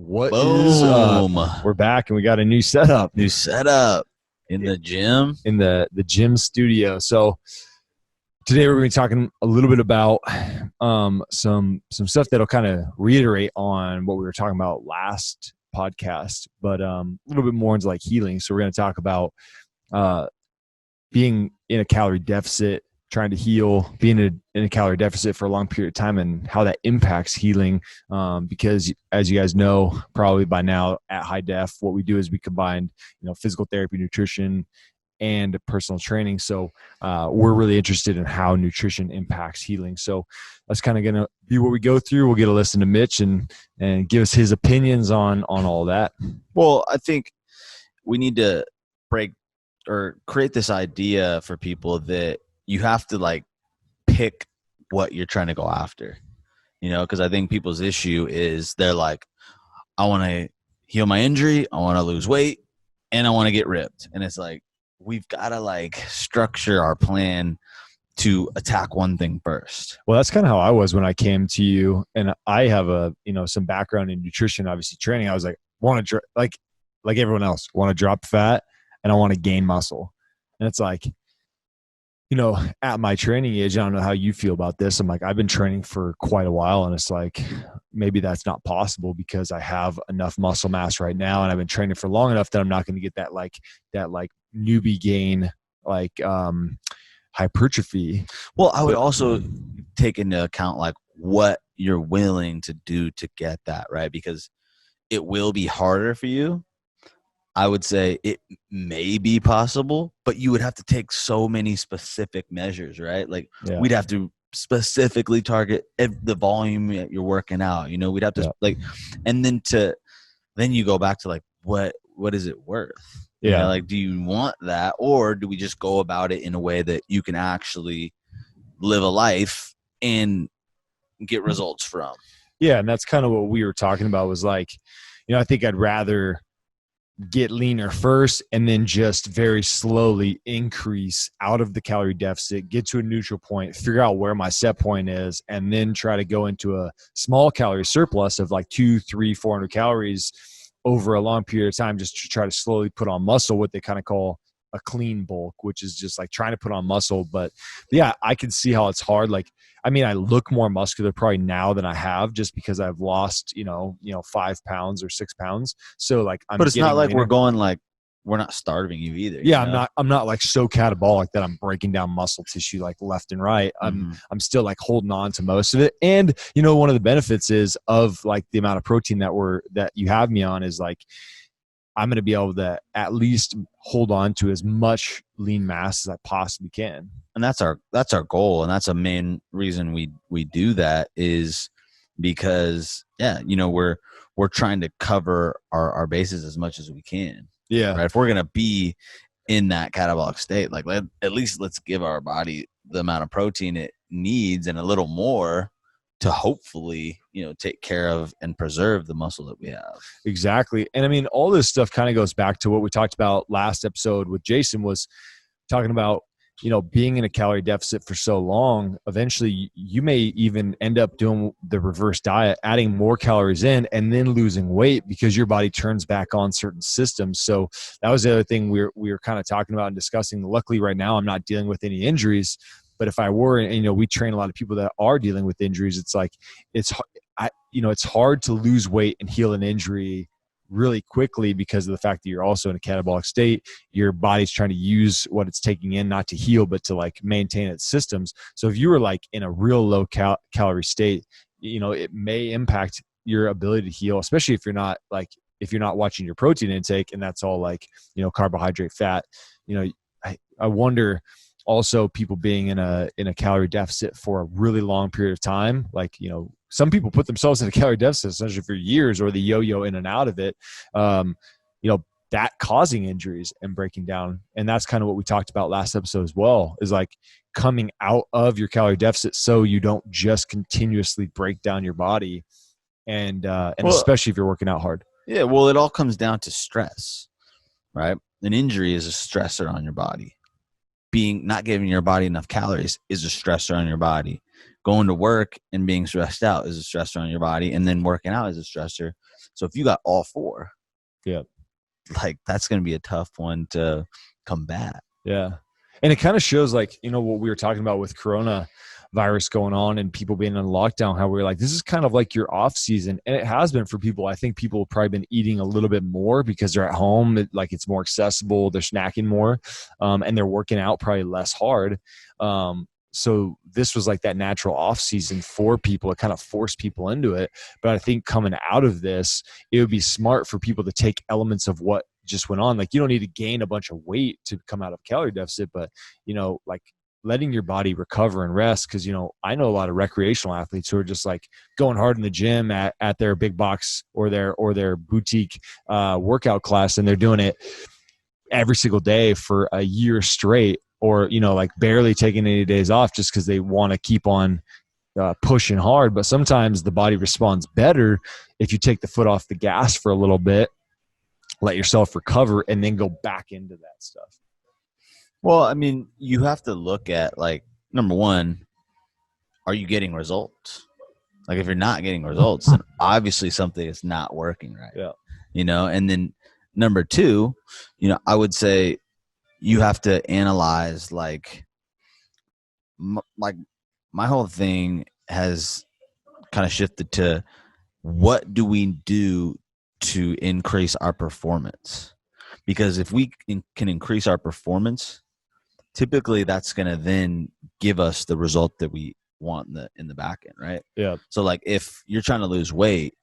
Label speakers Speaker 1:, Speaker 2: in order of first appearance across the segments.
Speaker 1: What is
Speaker 2: Boom.
Speaker 1: We're back and we got a new setup.
Speaker 2: New setup in the gym.
Speaker 1: In the gym studio. So today we're going to be talking a little bit about some stuff that'll kind of reiterate on what we were talking about last podcast, but a little bit more into like healing. So we're going to talk about being in a calorie deficit, trying to heal, being in a calorie deficit for a long period of time, and how that impacts healing. Because as you guys know, probably by now at HIDEF, what we do is we combine, physical therapy, nutrition, and personal training. So we're really interested in how nutrition impacts healing. So that's kind of going to be what we go through. We'll get to listen to Mitch and give us his opinions on all that.
Speaker 2: Well, I think we need to create this idea for people that you have to like pick what you're trying to go after, because I think people's issue is they're like, I want to heal my injury, I want to lose weight, and I want to get ripped. And it's like, we've got to like structure our plan to attack one thing first.
Speaker 1: Well, that's kind of how I was when I came to you, and I have some background in nutrition, obviously training. I was like, want to like everyone else, want to drop fat and I want to gain muscle. And it's like, at my training age, I don't know how you feel about this. I'm like, I've been training for quite a while, and it's like, maybe that's not possible because I have enough muscle mass right now, and I've been training for long enough that I'm not going to get that newbie gain, hypertrophy.
Speaker 2: Well, I would also take into account like what you're willing to do to get that, right? Because it will be harder for you. I would say it may be possible, but you would have to take so many specific measures, right? Like we'd have to specifically target the volume that you're working out. We'd have to and then you go back to like, what is it worth?
Speaker 1: Yeah.
Speaker 2: Like, do you want that, or do we just go about it in a way that you can actually live a life and get results from?
Speaker 1: Yeah. And that's kind of what we were talking about was like, I think I'd rather get leaner first and then just very slowly increase out of the calorie deficit, get to a neutral point, figure out where my set point is, and then try to go into a small calorie surplus of like 200, 300, 400 calories over a long period of time, just to try to slowly put on muscle, what they kind of call a clean bulk, which is just like trying to put on muscle. But yeah, I can see how it's hard. Like, I mean, I look more muscular probably now than I have, just because I've lost, 5 pounds or 6 pounds. So like,
Speaker 2: but it's not like we're not starving you either.
Speaker 1: Yeah. I'm not like so catabolic that I'm breaking down muscle tissue like left and right. I'm still like holding on to most of it. And one of the benefits is of like the amount of protein that you have me on is like, I'm going to be able to at least hold on to as much lean mass as I possibly can.
Speaker 2: And that's our goal. And that's a main reason we do that, is because, we're trying to cover our bases as much as we can.
Speaker 1: Yeah.
Speaker 2: Right. If we're going to be in that catabolic state, like at least let's give our body the amount of protein it needs and a little more to hopefully, take care of and preserve the muscle that we have.
Speaker 1: Exactly. And I mean, all this stuff kind of goes back to what we talked about last episode with Jason, was talking about, being in a calorie deficit for so long, eventually you may even end up doing the reverse diet, adding more calories in and then losing weight because your body turns back on certain systems. So that was the other thing we were kind of talking about and discussing. Luckily right now I'm not dealing with any injuries, but if I were, and we train a lot of people that are dealing with injuries, it's like, it's hard to lose weight and heal an injury really quickly because of the fact that you're also in a catabolic state. Your body's trying to use what it's taking in, not to heal, but to like maintain its systems. So if you were like in a real low calorie state, it may impact your ability to heal, especially if you're not watching your protein intake and that's all like, carbohydrate, fat. I wonder also people being in a calorie deficit for a really long period of time, like, some people put themselves in a calorie deficit essentially for years, or the yo-yo in and out of it, that causing injuries and breaking down. And that's kind of what we talked about last episode as well, is like coming out of your calorie deficit so you don't just continuously break down your body, and especially if you're working out hard.
Speaker 2: Yeah, well, it all comes down to stress, right? An injury is a stressor on your body. Not giving your body enough calories is a stressor on your body. Going to work and being stressed out is a stressor on your body, and then working out is a stressor. So if you got all 4,
Speaker 1: yeah,
Speaker 2: like that's going to be a tough one to combat.
Speaker 1: yeah. And it kind of shows, like, you know, what we were talking about with coronavirus going on and people being in lockdown, how we're like, this is kind of like your off season. And it has been for people. I think people have probably been eating a little bit more because they're at home. Like, it's more accessible. They're snacking more, and they're working out probably less hard. So this was like that natural off season for people. It kind of forced people into it. But I think coming out of this, it would be smart for people to take elements of what just went on. Like, you don't need to gain a bunch of weight to come out of calorie deficit, but, you know, like letting your body recover and rest. Cause, you know, I know a lot of recreational athletes who are just like going hard in the gym at their big box or their boutique workout class. And they're doing it every single day for a year straight, or, you know, like barely taking any days off just because they want to keep on pushing hard. But sometimes the body responds better if you take the foot off the gas for a little bit, let yourself recover, and then go back into that stuff.
Speaker 2: Well, I mean, you have to look at, like, number one, are you getting results? Like, if you're not getting results, then obviously something is not working right.
Speaker 1: Yeah.
Speaker 2: You know, and then number two, you know, I would say you have to analyze, like my whole thing has kind of shifted to, what do we do to increase our performance? Because if we can increase our performance, typically that's going to then give us the result that we want in the back end, right?
Speaker 1: Yeah.
Speaker 2: So like, if you're trying to lose weight,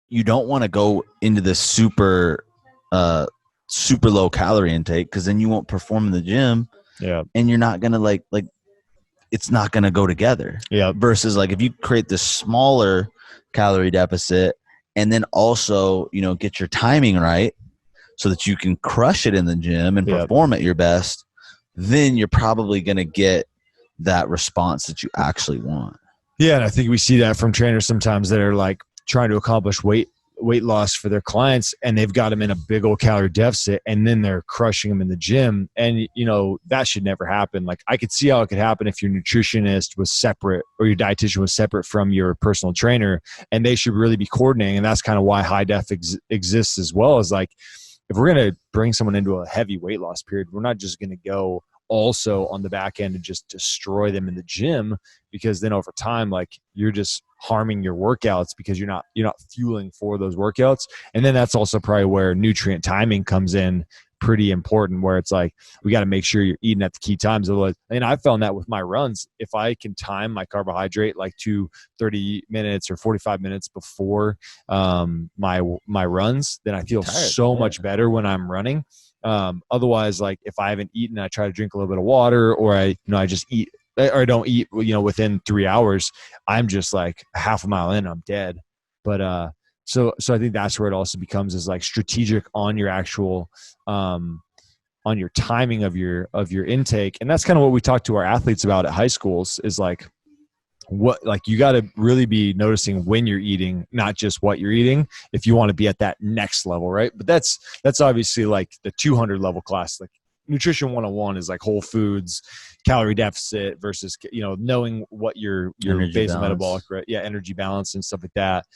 Speaker 2: you don't want to go into this super low calorie intake, because then you won't perform in the gym.
Speaker 1: Yeah.
Speaker 2: And you're not going to like it's not going to go together.
Speaker 1: Yeah.
Speaker 2: Versus, like, if you create this smaller calorie deficit and then also, you know, get your timing right so that you can crush it in the gym and perform at your best, then you're probably going to get that response that you actually want.
Speaker 1: Yeah. And I think we see that from trainers sometimes that are like trying to accomplish weight loss for their clients, and they've got them in a big old calorie deficit, and then they're crushing them in the gym. And, you know, that should never happen. Like, I could see how it could happen if your nutritionist was separate or your dietitian was separate from your personal trainer, and they should really be coordinating. And that's kind of why HIDEF exists as well. Is like, if we're going to bring someone into a heavy weight loss period, we're not just going to go also on the back end and just destroy them in the gym, because then over time, like, you're just harming your workouts because you're not fueling for those workouts. And then that's also probably where nutrient timing comes in pretty important, where it's like, we got to make sure you're eating at the key times. Otherwise, and I found that with my runs, if I can time my carbohydrate like to 30 minutes or 45 minutes before my runs, then I feel so much better when I'm running. Otherwise, like, if I haven't eaten, I try to drink a little bit of water, or I just eat, or I don't eat, you know, within 3 hours, I'm just like half a mile in, I'm dead. But so I think that's where it also becomes, is like strategic on your actual on your timing of your intake. And that's kind of what we talk to our athletes about at high schools, is like, what, like, you got to really be noticing when you're eating, not just what you're eating, if you want to be at that next level, right? But that's obviously like the 200 level class. Like, nutrition 101 is like whole foods, calorie deficit versus, you know, knowing what your basal metabolic, right? Yeah, energy balance and stuff like that.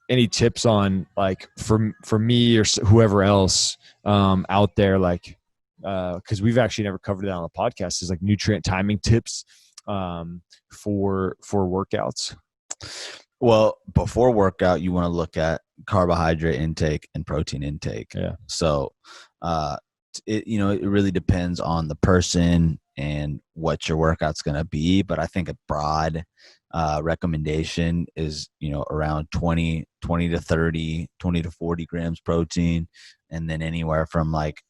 Speaker 1: Any tips on, like, for me or whoever else out there, like, because we've actually never covered that on the podcast, is like nutrient timing tips for workouts?
Speaker 2: Well, before workout, you want to look at carbohydrate intake and protein intake.
Speaker 1: Yeah.
Speaker 2: So, it really depends on the person and what your workout's going to be. But I think a broad recommendation is, you know, around 20 to 30, 20 to 40 grams protein, and then anywhere from like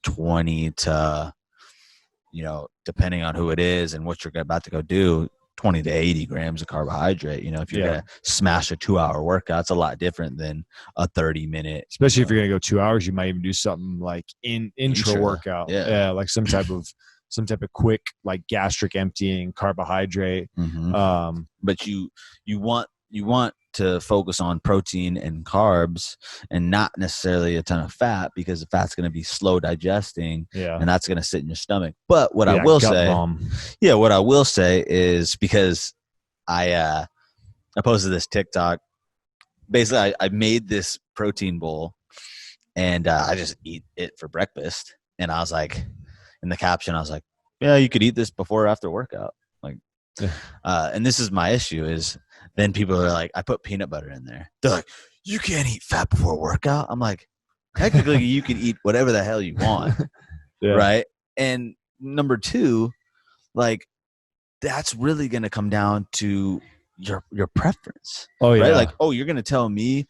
Speaker 2: 20 to, you know, depending on who it is and what you're about to go do, 20 to 80 grams of carbohydrate. You know, if you're going to smash a 2-hour workout, it's a lot different than a 30-minute.
Speaker 1: Especially if you're going to go 2 hours, you might even do something like intra workout. Yeah. Like some type of quick, like, gastric emptying carbohydrate.
Speaker 2: Mm-hmm. But you want to focus on protein and carbs and not necessarily a ton of fat, because the fat's going to be slow digesting, and that's going to sit in your stomach. But what I will say is, because I posted this TikTok basically I made this protein bowl, and I just eat it for breakfast. And I was like, in the caption, I was like, yeah, you could eat this before or after workout. Like, and this is my issue is then people are like, I put peanut butter in there. They're like, you can't eat fat before workout. I'm like, technically you can eat whatever the hell you want. Right. And number two, like, that's really going to come down to your preference.
Speaker 1: Oh yeah.
Speaker 2: Right. Like, oh, you're going to tell me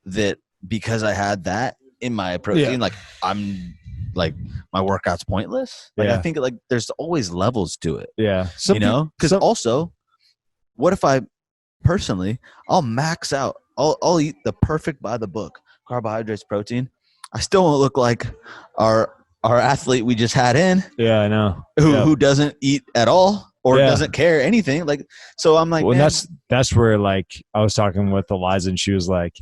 Speaker 2: that because I had that in my protein, like I'm like my workout's pointless. Like I think like there's always levels to it.
Speaker 1: Yeah.
Speaker 2: Because also, what if I personally, I'll max out, I'll eat the perfect by the book carbohydrates, protein. I still won't look like our athlete we just had in.
Speaker 1: Yeah, I know.
Speaker 2: Who doesn't eat at all or doesn't care anything. Like, so I'm like,
Speaker 1: well,
Speaker 2: man,
Speaker 1: that's where like I was talking with Eliza and she was like,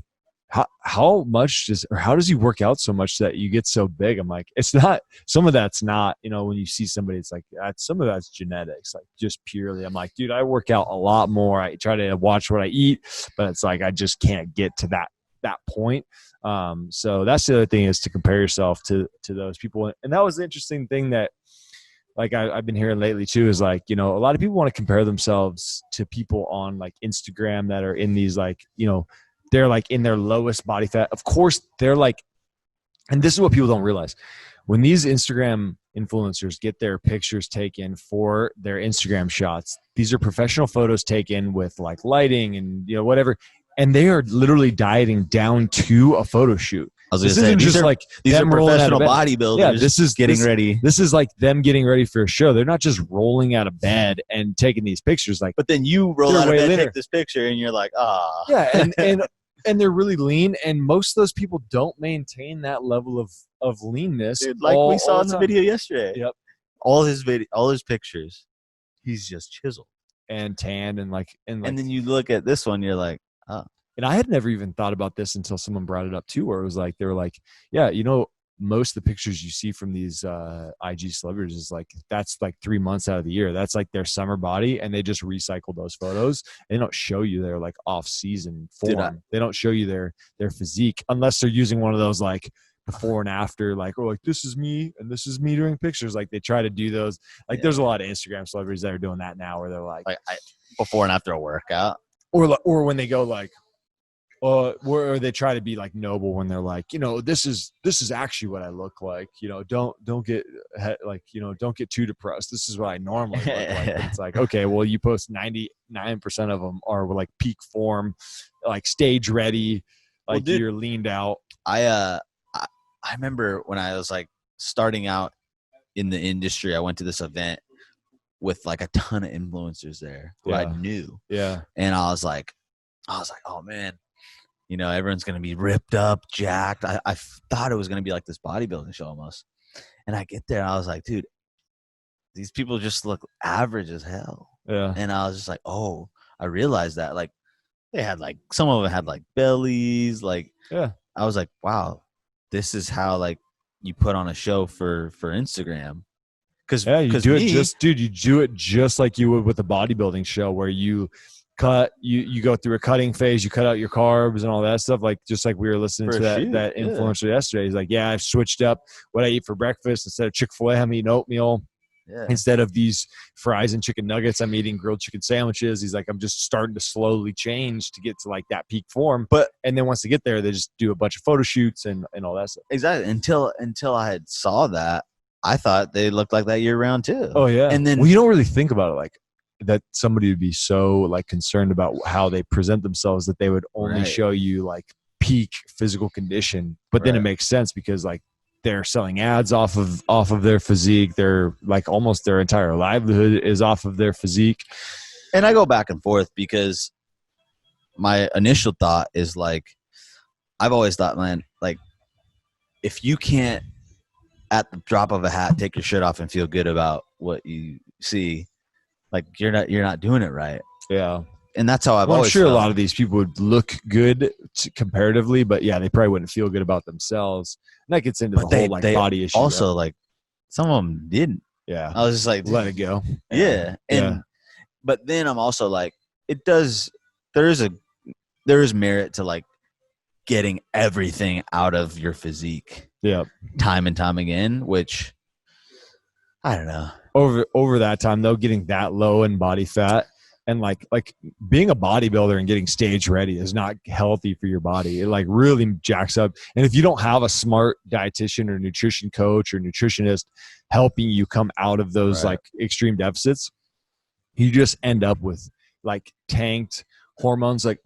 Speaker 1: how does he work out so much that you get so big? I'm like, it's not, some of that's not, when you see somebody, it's like some of that's genetics, like just purely. I'm like, dude, I work out a lot more. I try to watch what I eat, but it's like, I just can't get to that point. So that's the other thing is to compare yourself to those people. And that was the interesting thing that like I've been hearing lately too, is like, a lot of people want to compare themselves to people on like Instagram that are in these like, they're like in their lowest body fat. Of course, they're like, and this is what people don't realize. When these Instagram influencers get their pictures taken for their Instagram shots, these are professional photos taken with like lighting and, whatever. And they are literally dieting down to a photo shoot.
Speaker 2: This isn't just like these are professional bodybuilders.
Speaker 1: Yeah, this is
Speaker 2: getting ready.
Speaker 1: This is like them getting ready for a show. They're not just rolling out of bed and taking these pictures. Like,
Speaker 2: but then you roll out of bed, take this picture, and you're like, ah.
Speaker 1: Yeah, and they're really lean, and most of those people don't maintain that level of leanness.
Speaker 2: Dude, like we saw in the video yesterday.
Speaker 1: Yep.
Speaker 2: All his pictures, he's just chiseled
Speaker 1: and tanned and
Speaker 2: then you look at this one, you're like, oh.
Speaker 1: And I had never even thought about this until someone brought it up too, where it was like, they were like, yeah, most of the pictures you see from these IG celebrities is like, that's like 3 months out of the year. That's like their summer body. And they just recycle those photos. They don't show you their like off season form. They don't show you their physique unless they're using one of those like before and after, like, oh, like this is me and this is me doing pictures. Like they try to do those. Like there's a lot of Instagram celebrities that are doing that now where they're like
Speaker 2: before and after a workout.
Speaker 1: Or when they go like, or they try to be like noble when they're like, this is actually what I look like. Don't get like, don't get too depressed. This is what I normally look like. But it's like, okay, well, you post 99% of them are like peak form, like stage ready, like you're leaned out.
Speaker 2: I remember when I was like starting out in the industry, I went to this event with like a ton of influencers there who I knew.
Speaker 1: Yeah.
Speaker 2: And I was like, oh man, everyone's going to be ripped up, jacked. I thought it was going to be like this bodybuilding show almost. And I get there and I was like, dude, these people just look average as hell.
Speaker 1: Yeah.
Speaker 2: And I was just like, oh, I realized that like they had like, some of them had like bellies. Like,
Speaker 1: yeah.
Speaker 2: I was like, wow, this is how like you put on a show for Instagram. Cause
Speaker 1: you do it just like you would with a bodybuilding show where you you go through a cutting phase, you cut out your carbs and all that stuff, like just like we were listening to that influencer yesterday. He's like, yeah, I've switched up what I eat for breakfast. Instead of Chick-fil-A, I'm eating oatmeal.
Speaker 2: Yeah.
Speaker 1: Instead of these fries and chicken nuggets, I'm eating grilled chicken sandwiches. He's like, I'm just starting to slowly change to get to like that peak form. And then once they get there, they just do a bunch of photo shoots and all that stuff.
Speaker 2: Exactly. Until I had saw that, I thought they looked like that year round too.
Speaker 1: Oh yeah.
Speaker 2: And then
Speaker 1: you don't really think about it like that somebody would be so like concerned about how they present themselves that they would only show you like peak physical condition. But then it makes sense because like they're selling ads off of their physique. They're like almost their entire livelihood is off of their physique.
Speaker 2: And I go back and forth because my initial thought is like, I've always thought, man, like if you can't at the drop of a hat take your shirt off and feel good about what you see, like you're not doing it right.
Speaker 1: Yeah.
Speaker 2: And that's how I've always
Speaker 1: I'm sure
Speaker 2: felt.
Speaker 1: a lot of these people would look good comparatively, but yeah, they probably wouldn't feel good about themselves. And that gets into the whole like body issue.
Speaker 2: Also, like some of them didn't.
Speaker 1: Yeah.
Speaker 2: I was just like,
Speaker 1: let it go.
Speaker 2: Yeah. And but then I'm also like, there is merit to like getting everything out of your physique.
Speaker 1: Yeah.
Speaker 2: Time and time again, which I don't know.
Speaker 1: Over that time though, getting that low in body fat and like being a bodybuilder and getting stage ready is not healthy for your body. It like really jacks up. And if you don't have a smart dietitian or nutrition coach or nutritionist helping you come out of those like extreme deficits, you just end up with like tanked hormones. Like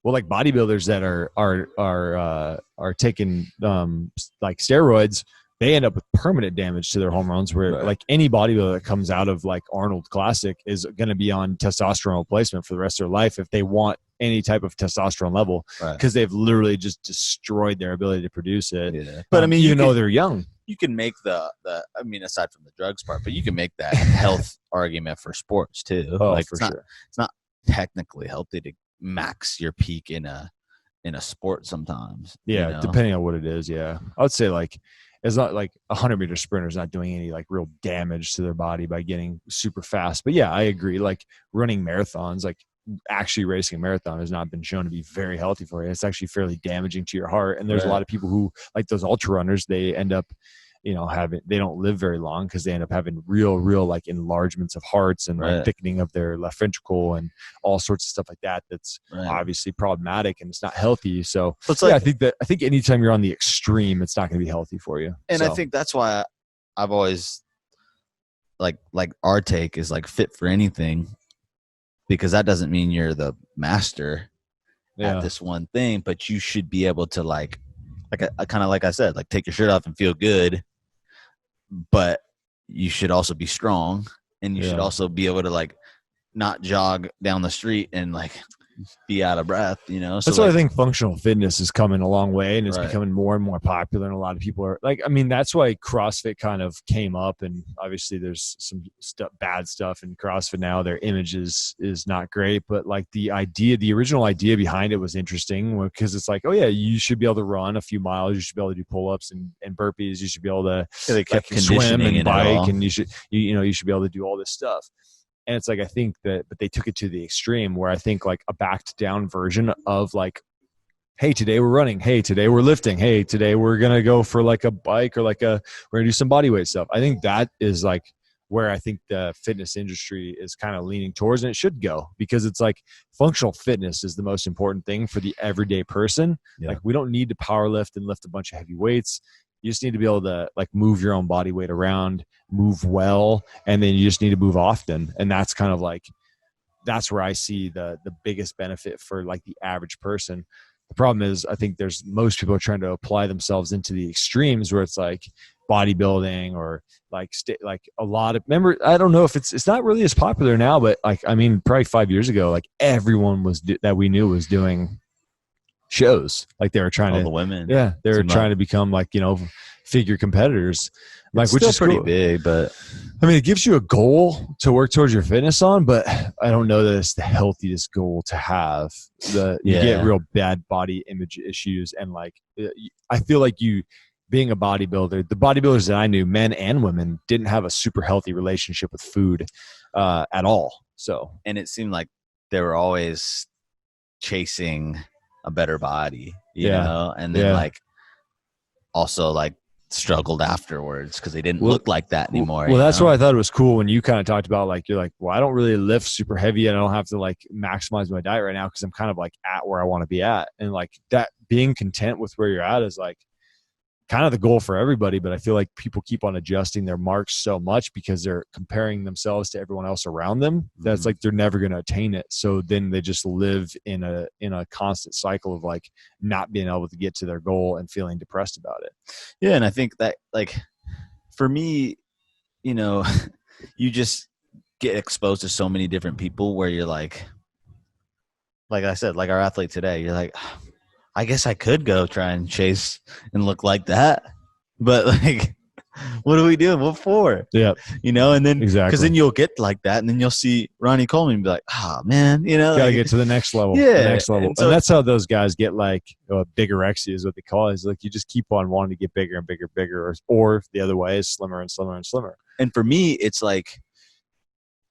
Speaker 1: like bodybuilders that are taking like steroids, they end up with permanent damage to their hormones, where like any bodybuilder that comes out of like Arnold Classic is going to be on testosterone replacement for the rest of their life if they want any type of testosterone level, because they've literally just destroyed their ability to produce it. Yeah. But I mean, even though they're young,
Speaker 2: you can make the I mean, aside from the drugs part, but you can make that health argument for sports too.
Speaker 1: Oh,
Speaker 2: like
Speaker 1: for
Speaker 2: sure. It's not technically healthy to max your peak in a sport sometimes.
Speaker 1: Yeah, you know? Depending on what it is. Yeah, I would say like it's not like a 100-meter sprinter is not doing any like real damage to their body by getting super fast. But yeah, I agree. Like running marathons, like actually racing a marathon has not been shown to be very healthy for you. It's actually fairly damaging to your heart. And there's a lot of people who, like those ultra runners, they end up, you know, they don't live very long because they end up having real like enlargements of hearts and like thickening of their left ventricle and all sorts of stuff like that. That's obviously problematic and it's not healthy. So I think anytime you're on the extreme, it's not going to be healthy for you.
Speaker 2: And I think that's why I've always like our take is like fit for anything, because that doesn't mean you're the master at this one thing, but you should be able to like kind of like I said, like take your shirt off and feel good. But you should also be strong, and you should also be able to like not jog down the street and like be out of breath, you know? So
Speaker 1: that's why I think functional fitness is coming a long way, and it's becoming more and more popular. And a lot of people are like, I mean, that's why CrossFit kind of came up. And obviously there's some bad stuff in CrossFit now. Their image is not great, but like the original idea behind it was interesting, because it's like, oh yeah, you should be able to run a few miles. You should be able to do pull-ups and burpees. You should be able to like swim and bike, and you should be able to do all this stuff. And it's like, I think but they took it to the extreme, where I think like a backed down version of like, hey, today we're running. Hey, today we're lifting. Hey, today we're going to go for like a bike, or like we're going to do some body weight stuff. I think that is like where I think the fitness industry is kind of leaning towards, and it should go, because it's like functional fitness is the most important thing for the everyday person. Yeah. Like we don't need to power lift and lift a bunch of heavy weights. You just need to be able to like move your own body weight around, move well, and then you just need to move often. And that's kind of like, that's where I see the biggest benefit for like the average person. The problem is, I think most people are trying to apply themselves into the extremes, where it's like bodybuilding or like a lot of, remember, I don't know if it's not really as popular now, but like, I mean, probably 5 years ago, like everyone that we knew was doing shows. Like they were trying
Speaker 2: the women.
Speaker 1: Yeah. They were trying to become like, you know, figure competitors. Like, which is
Speaker 2: pretty
Speaker 1: cool.
Speaker 2: Big, but
Speaker 1: I mean, it gives you a goal to work towards your fitness on, but I don't know that it's the healthiest goal to have. You get real bad body image issues. And like, I feel like being a bodybuilder, the bodybuilders that I knew, men and women, didn't have a super healthy relationship with food at all. So,
Speaker 2: and it seemed like they were always chasing a better body, you know, and then like also like struggled afterwards because they didn't look like that anymore.
Speaker 1: Well, that's why I thought it was cool when you kind of talked about like, you're like, well, I don't really lift super heavy and I don't have to like maximize my diet right now because I'm kind of like at where I want to be at. And like that, being content with where you're at is like kind of the goal for everybody. But I feel like people keep on adjusting their marks so much because they're comparing themselves to everyone else around them. That's like, they're never going to attain it. So then they just live in a constant cycle of like not being able to get to their goal and feeling depressed about it.
Speaker 2: Yeah. And I think that like for me, you know, you just get exposed to so many different people where you're like I said, like our athlete today, you're like, I guess I could go try and chase and look like that, but like, what are we doing? What for?
Speaker 1: Yeah.
Speaker 2: You know, and then,
Speaker 1: because
Speaker 2: then you'll get like that. And then you'll see Ronnie Coleman and be like, oh man, you know,
Speaker 1: gotta get to the next level.
Speaker 2: Yeah.
Speaker 1: The next level. And that's how those guys get like bigorexia is what they call it. It's like, you just keep on wanting to get bigger and bigger, bigger, or the other way is slimmer and slimmer and slimmer.
Speaker 2: And for me, it's like,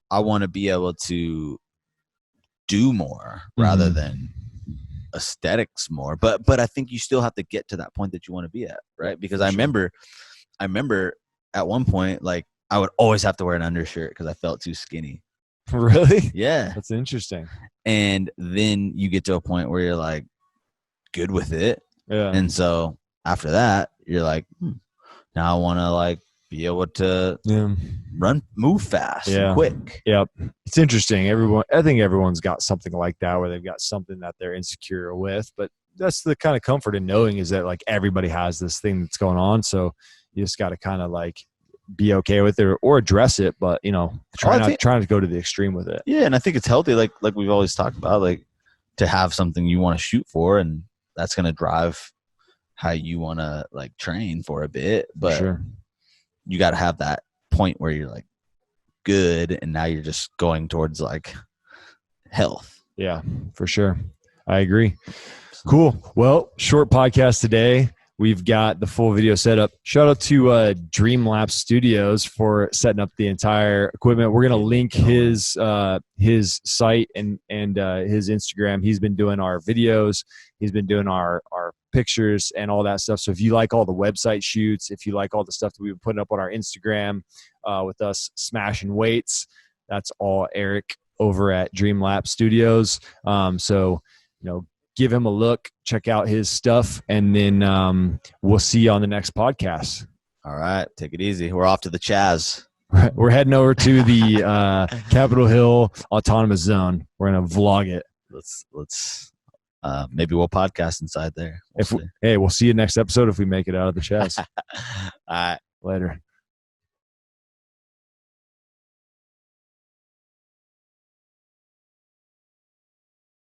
Speaker 2: I want to be able to do more rather than aesthetics more. But I think you still have to get to that point that you want to be at, right? Because I remember at one point, like, I would always have to wear an undershirt because I felt too skinny.
Speaker 1: Really?
Speaker 2: Yeah.
Speaker 1: That's interesting.
Speaker 2: And then you get to a point where you're like good with it.
Speaker 1: Yeah.
Speaker 2: And so after that, you're like, now I want to like be able to move fast and quick.
Speaker 1: Yep. It's interesting. I think everyone's got something like that where they've got something that they're insecure with, but that's the kind of comfort in knowing is that like everybody has this thing that's going on. So you just got to kind of like be okay with it or address it, but trying to go to the extreme with it.
Speaker 2: Yeah. And I think it's healthy. Like we've always talked about, like to have something you want to shoot for, and that's going to drive how you want to like train for a bit, but you got to have that point where you're like good. And now you're just going towards like health.
Speaker 1: Yeah, for sure. I agree. Cool. Well, short podcast today. We've got the full video setup. Shout out to Dreamlapse Studios for setting up the entire equipment. We're going to link his site and his Instagram. He's been doing our videos. He's been doing our pictures and all that stuff. So if you like all the website shoots, if you like all the stuff that we've been putting up on our Instagram with us smashing weights, that's all Eric over at Dreamlapse Studios. So, give him a look, check out his stuff, and then we'll see you on the next podcast.
Speaker 2: All right. Take it easy. We're off to the Chaz.
Speaker 1: We're heading over to the Capitol Hill Autonomous Zone. We're going to vlog it.
Speaker 2: Let's maybe we'll podcast inside there.
Speaker 1: We'll see you next episode if we make it out of the Chaz.
Speaker 2: All right.
Speaker 1: Later.